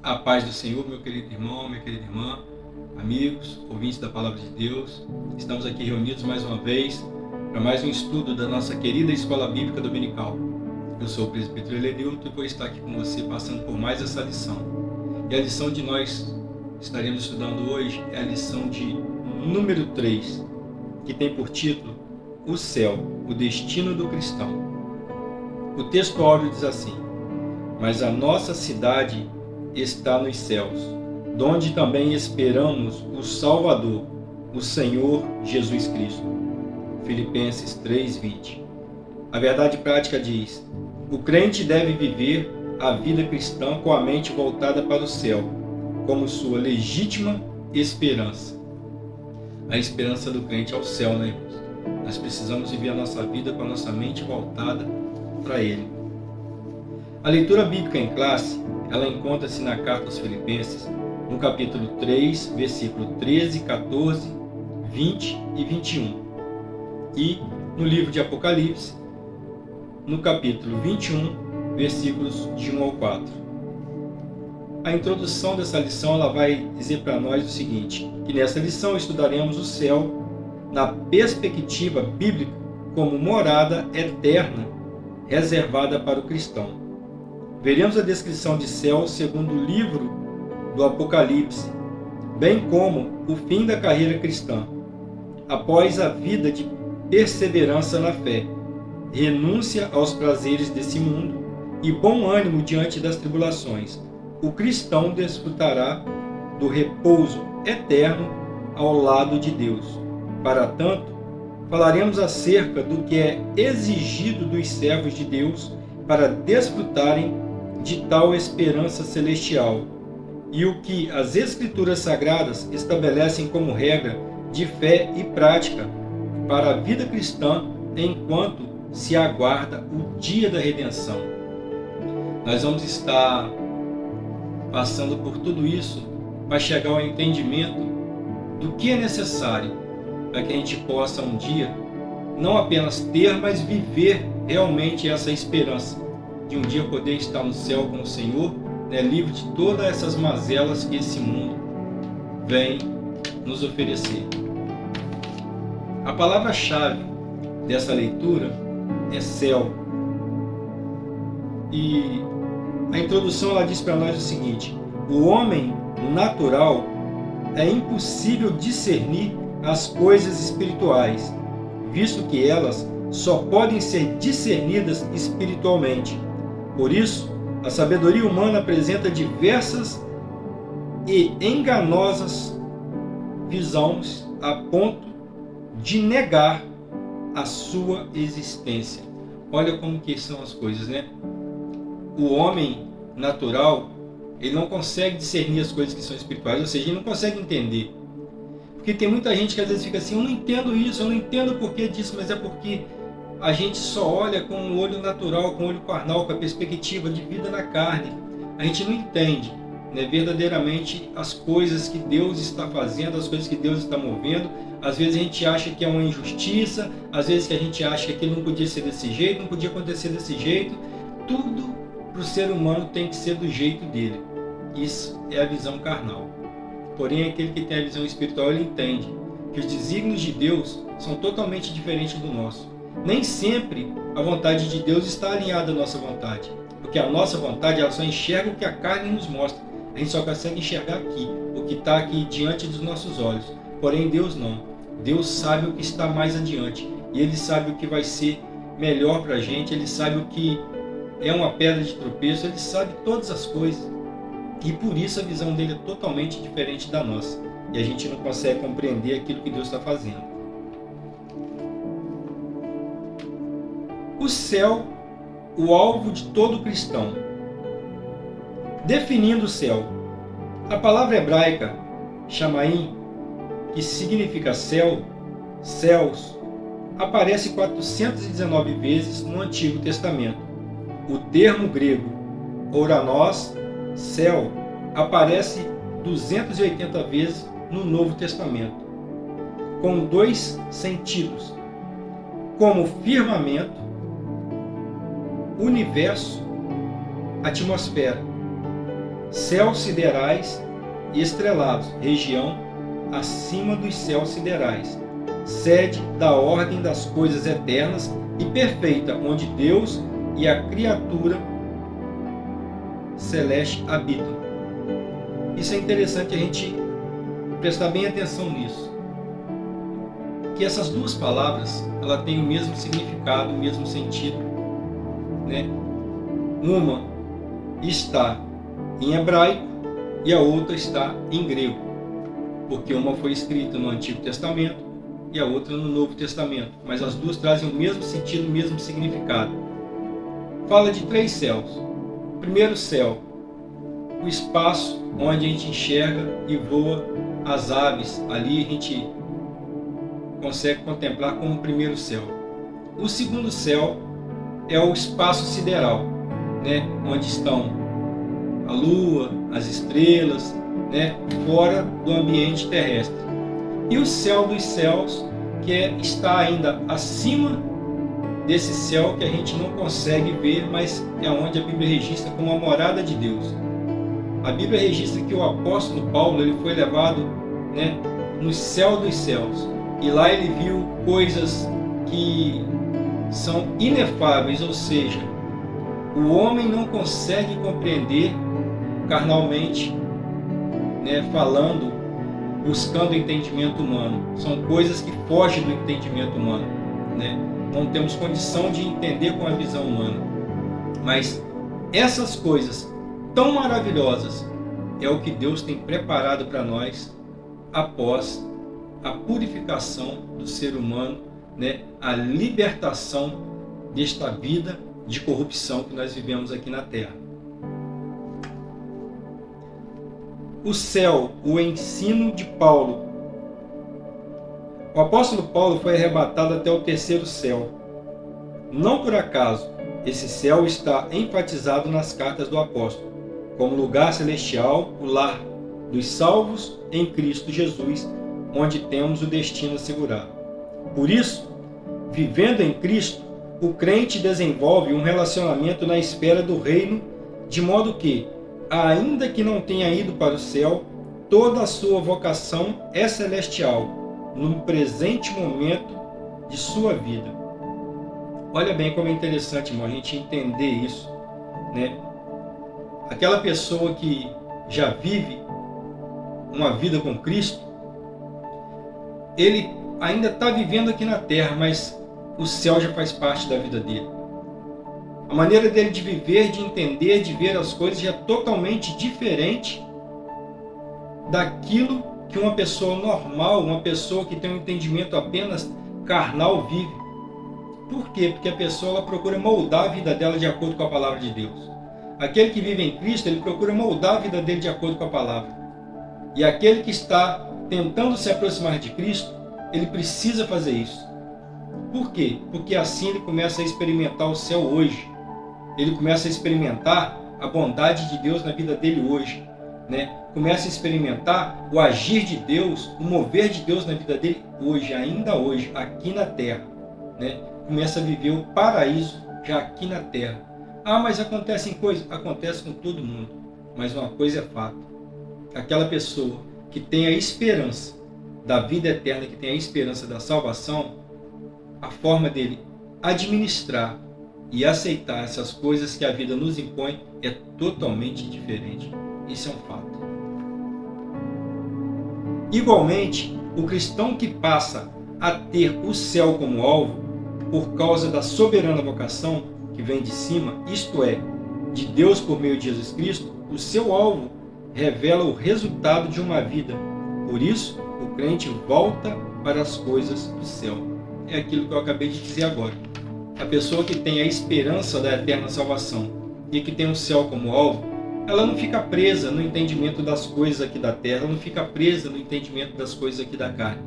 A paz do Senhor, meu querido irmão, minha querida irmã, amigos, ouvintes da Palavra de Deus. Estamos aqui reunidos mais uma vez para mais um estudo da nossa querida Escola Bíblica Dominical. Eu sou o presbítero Elenilton e vou estar aqui com você passando por mais essa lição. E a lição de nós estaremos estudando hoje é a lição de número 3, que tem por título O Céu, o Destino do Cristão. O texto áureo diz assim: mas a nossa cidade está nos céus, donde também esperamos o Salvador, o Senhor Jesus Cristo. Filipenses 3:20. A verdade prática diz: o crente deve viver a vida cristã com a mente voltada para o céu, como sua legítima esperança. A esperança do crente é o céu, né, irmãos? Nós precisamos viver a nossa vida com a nossa mente voltada para Ele. A leitura bíblica em classe, ela encontra-se na carta aos Filipenses, no capítulo 3, versículo 13, 14, 20 e 21. E no livro de Apocalipse, no capítulo 21, versículos de 1 ao 4. A introdução dessa lição ela vai dizer para nós o seguinte, que nessa lição estudaremos o céu na perspectiva bíblica como morada eterna reservada para o cristão. Veremos a descrição de céu segundo o livro do Apocalipse, bem como o fim da carreira cristã, após a vida de perseverança na fé, renúncia aos prazeres desse mundo e bom ânimo diante das tribulações. O cristão desfrutará do repouso eterno ao lado de Deus. Para tanto, falaremos acerca do que é exigido dos servos de Deus para desfrutarem de tal esperança celestial, e o que as Escrituras Sagradas estabelecem como regra de fé e prática para a vida cristã enquanto se aguarda o dia da redenção. Nós vamos estar passando por tudo isso para chegar ao entendimento do que é necessário para que a gente possa um dia não apenas ter, mas viver realmente essa esperança de um dia poder estar no céu com o Senhor, livre de todas essas mazelas que esse mundo vem nos oferecer. A palavra-chave dessa leitura é céu. E a introdução ela diz para nós o seguinte: o homem natural é impossível discernir as coisas espirituais, visto que elas só podem ser discernidas espiritualmente. Por isso, a sabedoria humana apresenta diversas e enganosas visões a ponto de negar a sua existência. Olha como que são as coisas, né? O homem natural, ele não consegue discernir as coisas que são espirituais, ou seja, ele não consegue entender. Porque tem muita gente que às vezes fica assim: eu não entendo isso, eu não entendo o porquê disso, mas é porque a gente só olha com o olho natural, com o olho carnal, com a perspectiva de vida na carne. A gente não entende, verdadeiramente as coisas que Deus está fazendo, as coisas que Deus está movendo. Às vezes a gente acha que é uma injustiça, às vezes que a gente acha que aquilo não podia ser desse jeito, não podia acontecer desse jeito. Tudo para o ser humano tem que ser do jeito dele. Isso é a visão carnal. Porém, aquele que tem a visão espiritual, ele entende que os desígnios de Deus são totalmente diferentes do nosso. Nem sempre a vontade de Deus está alinhada à nossa vontade, porque a nossa vontade ela só enxerga o que a carne nos mostra. A gente só consegue enxergar aqui, o que está aqui diante dos nossos olhos. Porém, Deus não. Deus sabe o que está mais adiante, e Ele sabe o que vai ser melhor para a gente, Ele sabe o que é uma pedra de tropeço, Ele sabe todas as coisas. E por isso a visão dele é totalmente diferente da nossa. E a gente não consegue compreender aquilo que Deus está fazendo. O céu, o alvo de todo cristão. Definindo o céu. A palavra hebraica, Shamaim, que significa céu, céus, aparece 419 vezes no Antigo Testamento. O termo grego, oranos, céu, aparece 280 vezes no Novo Testamento, com dois sentidos, como firmamento, universo, atmosfera. céus siderais e estrelados, região acima dos céus siderais, sede da ordem das coisas eternas e perfeita, onde Deus e a criatura celeste habitam. Isso é interessante a gente prestar bem atenção nisso. Que essas duas palavras, ela têm o mesmo significado, o mesmo sentido, né? Uma está em hebraico e a outra está em grego, porque uma foi escrita no Antigo Testamento e a outra no Novo Testamento, mas as duas trazem o mesmo sentido, o mesmo significado. Fala de 3 céus. O primeiro céu, o espaço onde a gente enxerga e voa as aves, ali a gente consegue contemplar como o primeiro céu. O segundo céu é o espaço sideral, né? Onde estão a lua, as estrelas, né? Fora do ambiente terrestre. E o céu dos céus, que está ainda acima desse céu que a gente não consegue ver, mas é onde a Bíblia registra como a morada de Deus. A Bíblia registra que o apóstolo Paulo ele foi levado, né, no céu dos céus, e lá ele viu coisas que são inefáveis, ou seja, o homem não consegue compreender carnalmente, né, falando, buscando o entendimento humano. São coisas que fogem do entendimento humano, né? Não temos condição de entender com a visão humana. Mas essas coisas tão maravilhosas é o que Deus tem preparado para nós após a purificação do ser humano, né? A libertação desta vida de corrupção que nós vivemos aqui na Terra. O céu, o ensino de Paulo. O apóstolo Paulo foi arrebatado até o 3º céu. Não por acaso, esse céu está enfatizado nas cartas do apóstolo, como lugar celestial, o lar dos salvos em Cristo Jesus, onde temos o destino assegurado. Por isso, vivendo em Cristo, o crente desenvolve um relacionamento na esfera do reino, de modo que, ainda que não tenha ido para o céu, toda a sua vocação é celestial, no presente momento de sua vida. Olha bem como é interessante, irmão, a gente entender isso, né? Aquela pessoa que já vive uma vida com Cristo, ele ainda está vivendo aqui na terra, mas o céu já faz parte da vida dele. A maneira dele de viver, de entender, de ver as coisas já é totalmente diferente daquilo que uma pessoa normal, uma pessoa que tem um entendimento apenas carnal vive. Por quê? Porque a pessoa ela procura moldar a vida dela de acordo com a palavra de Deus. Aquele que vive em Cristo, ele procura moldar a vida dele de acordo com a palavra. E aquele que está tentando se aproximar de Cristo, ele precisa fazer isso. Por quê? Porque assim ele começa a experimentar o céu hoje. Ele começa a experimentar a bondade de Deus na vida dele hoje, né? Começa a experimentar o agir de Deus, o mover de Deus na vida dele hoje, ainda hoje, aqui na terra, né? Começa a viver o paraíso já aqui na terra. Ah, mas acontecem coisas? Acontece com todo mundo. Mas uma coisa é fato. Aquela pessoa que tem a esperança da vida eterna, que tem a esperança da salvação, a forma dele administrar e aceitar essas coisas que a vida nos impõe é totalmente diferente. Isso é um fato. Igualmente, o cristão que passa a ter o céu como alvo, por causa da soberana vocação que vem de cima, isto é, de Deus por meio de Jesus Cristo, o seu alvo revela o resultado de uma vida. Por isso, o crente volta para as coisas do céu. É aquilo que eu acabei de dizer agora. A pessoa que tem a esperança da eterna salvação e que tem o céu como alvo, ela não fica presa no entendimento das coisas aqui da terra, ela não fica presa no entendimento das coisas aqui da carne.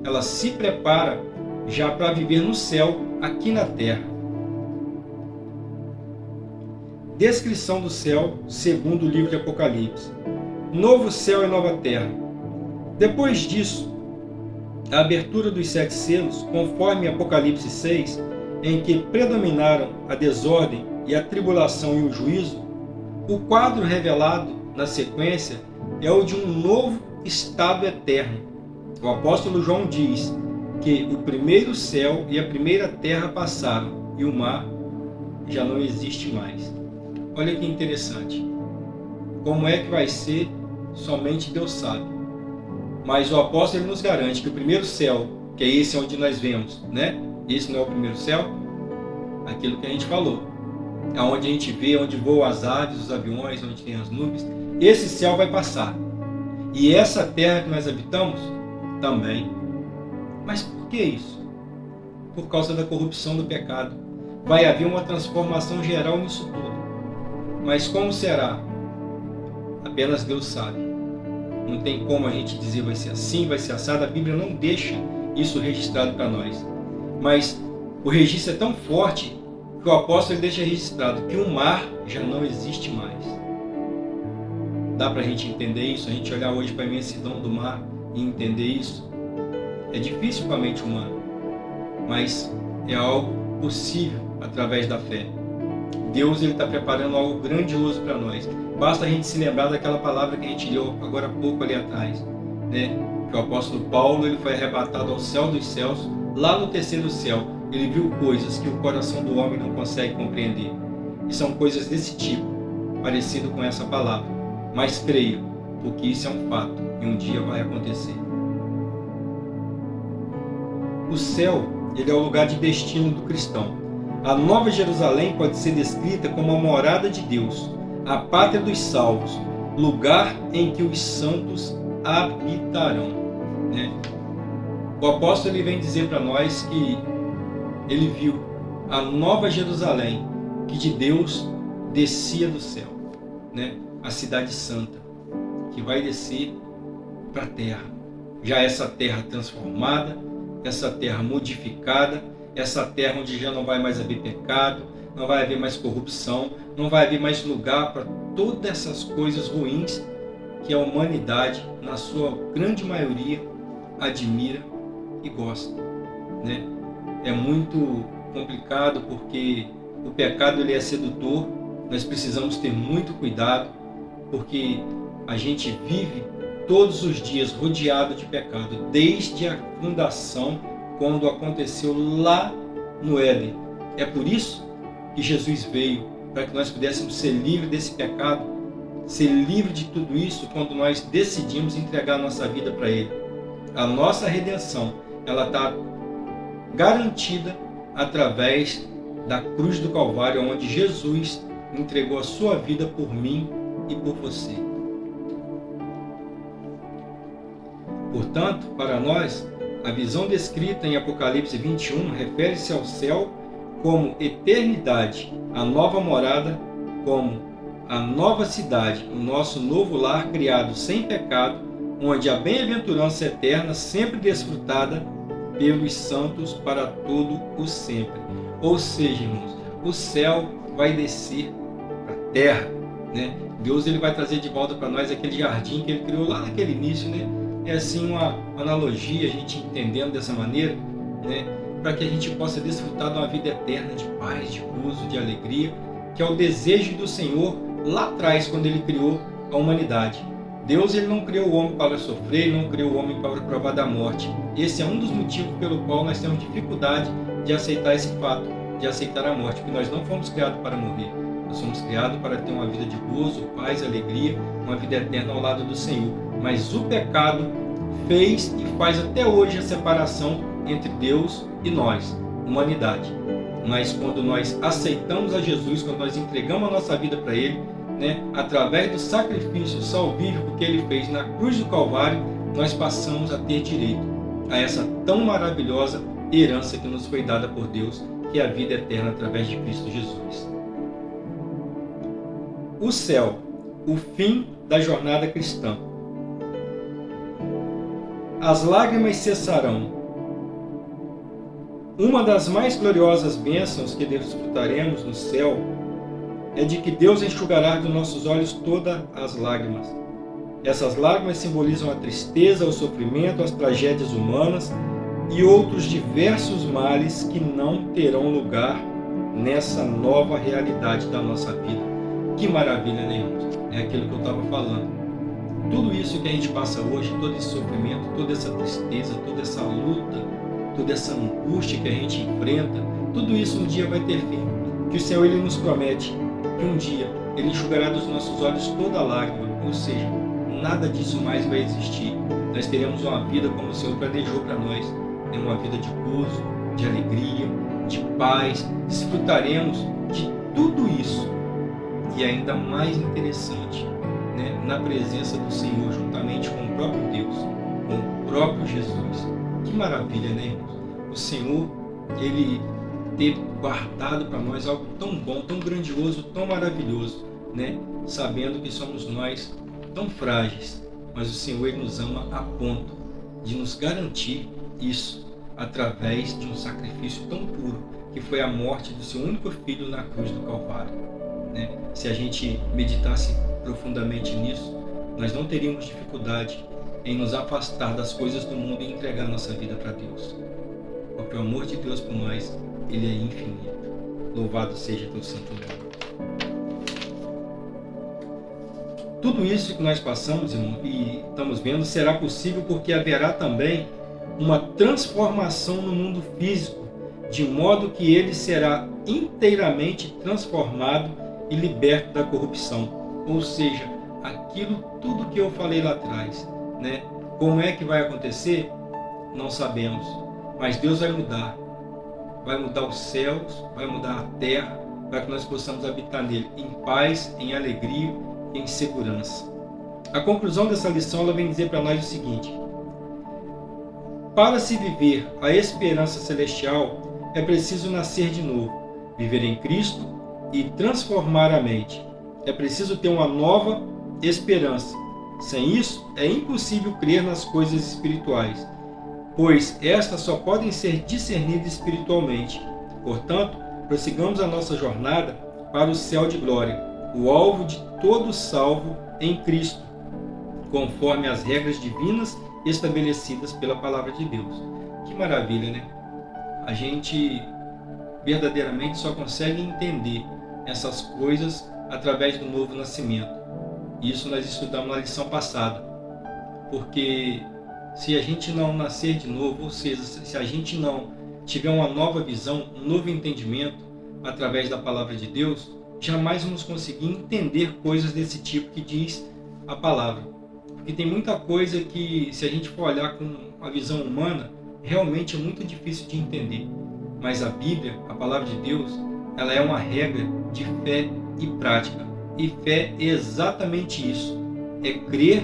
Ela se prepara já para viver no céu, aqui na terra. Descrição do céu, segundo o livro de Apocalipse. Novo céu e nova terra. Depois disso, a abertura dos 7 selos, conforme Apocalipse 6, em que predominaram a desordem e a tribulação e o juízo, o quadro revelado na sequência é o de um novo estado eterno. O apóstolo João diz que o primeiro céu e a primeira terra passaram e o mar já não existe mais. Olha que interessante. Como é que vai ser, somente Deus sabe. Mas o apóstolo ele nos garante que o primeiro céu, que é esse onde nós vemos, né? Esse não é o primeiro céu? Aquilo que a gente falou. É onde a gente vê, onde voam as aves, os aviões, onde tem as nuvens. Esse céu vai passar. E essa terra que nós habitamos, também. Mas por que isso? Por causa da corrupção do pecado. Vai haver uma transformação geral nisso tudo. Mas como será? Apenas Deus sabe. Não tem como a gente dizer vai ser assim, vai ser assado. A Bíblia não deixa isso registrado para nós. Mas o registro é tão forte que o apóstolo ele deixa registrado que o mar já não existe mais. Dá para a gente entender isso? A gente olhar hoje para a imensidão do mar e entender isso? É difícil para a mente humana, mas é algo possível através da fé. Deus está preparando algo grandioso para nós. Basta a gente se lembrar daquela palavra que a gente leu agora há pouco ali atrás, né? Que o apóstolo Paulo ele foi arrebatado ao céu dos céus, lá no terceiro céu. Ele viu coisas que o coração do homem não consegue compreender. E são coisas desse tipo, parecido com essa palavra. Mas creio, porque isso é um fato e um dia vai acontecer. O céu, ele é o lugar de destino do cristão. A Nova Jerusalém pode ser descrita como a morada de Deus, a pátria dos salvos, lugar em que os santos habitarão. Né? O apóstolo ele vem dizer para nós que ele viu a Nova Jerusalém, que de Deus descia do céu, né? A cidade santa, que vai descer para a terra. Já essa terra transformada, essa terra modificada, essa terra onde já não vai mais haver pecado, não vai haver mais corrupção, não vai haver mais lugar para todas essas coisas ruins que a humanidade, na sua grande maioria, admira e gosta, né? É muito complicado porque o pecado ele é sedutor, nós precisamos ter muito cuidado, porque a gente vive todos os dias rodeado de pecado, desde a fundação, quando aconteceu lá no Éden. É por isso que Jesus veio, para que nós pudéssemos ser livres desse pecado, ser livres de tudo isso quando nós decidimos entregar a nossa vida para Ele. A nossa redenção, ela está garantida através da cruz do Calvário, onde Jesus entregou a sua vida por mim e por você. Portanto, para nós, a visão descrita em Apocalipse 21 refere-se ao céu como eternidade, a nova morada como a nova cidade, o nosso novo lar criado sem pecado, onde a bem-aventurança eterna sempre desfrutada pelos santos para todo o sempre. Ou seja, irmãos, o céu vai descer para a terra, né? Deus ele vai trazer de volta para nós aquele jardim que ele criou lá naquele início, né? É assim uma analogia, a gente entendendo dessa maneira, né? Para que a gente possa desfrutar de uma vida eterna de paz, de gozo, de alegria, que é o desejo do Senhor lá atrás, quando Ele criou a humanidade. Deus ele não criou o homem para sofrer, Ele não criou o homem para provar da morte. Esse é um dos motivos pelo qual nós temos dificuldade de aceitar esse fato, de aceitar a morte, porque nós não fomos criados para morrer. Nós somos criados para ter uma vida de gozo, paz, alegria, uma vida eterna ao lado do Senhor. Mas o pecado fez e faz até hoje a separação entre Deus e nós, humanidade. Mas quando nós aceitamos a Jesus, quando nós entregamos a nossa vida para Ele, né, através do sacrifício salvífico que Ele fez na cruz do Calvário, nós passamos a ter direito a essa tão maravilhosa herança que nos foi dada por Deus, que é a vida eterna através de Cristo Jesus. O céu, o fim da jornada cristã. As lágrimas cessarão. Uma das mais gloriosas bênçãos que desfrutaremos no céu é de que Deus enxugará dos nossos olhos todas as lágrimas. Essas lágrimas simbolizam a tristeza, o sofrimento, as tragédias humanas e outros diversos males que não terão lugar nessa nova realidade da nossa vida. Que maravilha, né, irmãos? é aquilo que eu estava falando. Tudo isso que a gente passa hoje, todo esse sofrimento, toda essa tristeza, toda essa luta, toda essa angústia que a gente enfrenta, tudo isso um dia vai ter fim. Que o Senhor Ele nos promete que um dia Ele enxugará dos nossos olhos toda lágrima, ou seja, nada disso mais vai existir. Nós teremos uma vida como o Senhor planejou para nós, uma vida de gozo, de alegria, de paz, desfrutaremos de tudo isso e ainda mais interessante, na presença do Senhor, juntamente com o próprio Deus, com o próprio Jesus. Que maravilha, né, irmãos? O Senhor, Ele ter guardado para nós algo tão bom, tão grandioso, tão maravilhoso, sabendo que somos nós tão frágeis, mas o Senhor Ele nos ama a ponto de nos garantir isso através de um sacrifício tão puro, que foi a morte do seu único filho na cruz do Calvário. Se a gente meditasse profundamente nisso, nós não teríamos dificuldade em nos afastar das coisas do mundo e entregar nossa vida para Deus. Porque o amor de Deus por nós, Ele é infinito. Louvado seja teu santo nome. Tudo isso que nós passamos, irmão, e estamos vendo, será possível porque haverá também uma transformação no mundo físico, de modo que ele será inteiramente transformado e liberto da corrupção. Ou seja, aquilo tudo que eu falei lá atrás, como é que vai acontecer? Não sabemos, mas Deus vai mudar os céus, vai mudar a terra, para que nós possamos habitar nele em paz, em alegria e em segurança. A conclusão dessa lição ela vem dizer para nós o seguinte: para se viver a esperança celestial, é preciso nascer de novo, viver em Cristo e transformar a mente. É preciso ter uma nova esperança. Sem isso, é impossível crer nas coisas espirituais, pois estas só podem ser discernidas espiritualmente. Portanto, prossigamos a nossa jornada para o céu de glória, o alvo de todo salvo em Cristo, conforme as regras divinas estabelecidas pela palavra de Deus. Que maravilha, né? A gente verdadeiramente só consegue entender essas coisas através do novo nascimento. Isso nós estudamos na lição passada. Porque se a gente não nascer de novo, ou seja, se a gente não tiver uma nova visão, um novo entendimento através da palavra de Deus, jamais vamos conseguir entender coisas desse tipo que diz a palavra. Porque tem muita coisa que, se a gente for olhar com a visão humana, realmente é muito difícil de entender. Mas a Bíblia, a palavra de Deus, ela é uma regra de fé e prática. E fé é exatamente isso. É crer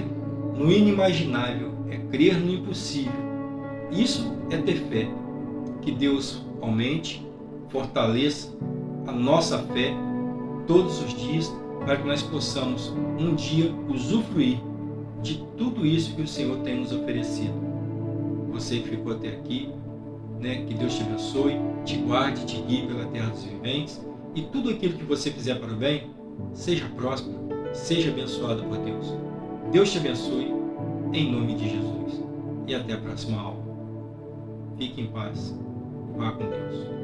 no inimaginável, é crer no impossível. Isso é ter fé. Que Deus aumente, fortaleça a nossa fé todos os dias, para que nós possamos um dia usufruir de tudo isso que o Senhor tem nos oferecido. Você que ficou até aqui, que Deus te abençoe, te guarde, te guie pela terra dos viventes, e tudo aquilo que você fizer para o bem, seja próspero, seja abençoado por Deus. Deus te abençoe, em nome de Jesus. E até a próxima aula. Fique em paz. Vá com Deus.